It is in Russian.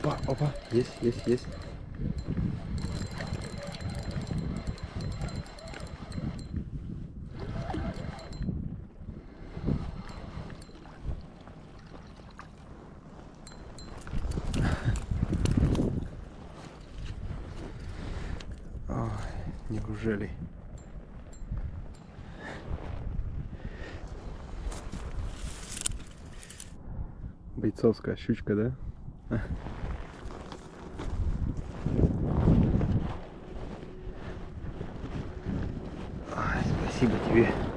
Опа, опа, есть. Ой, неужели? Бойцовская щучка, да? Ай, спасибо тебе.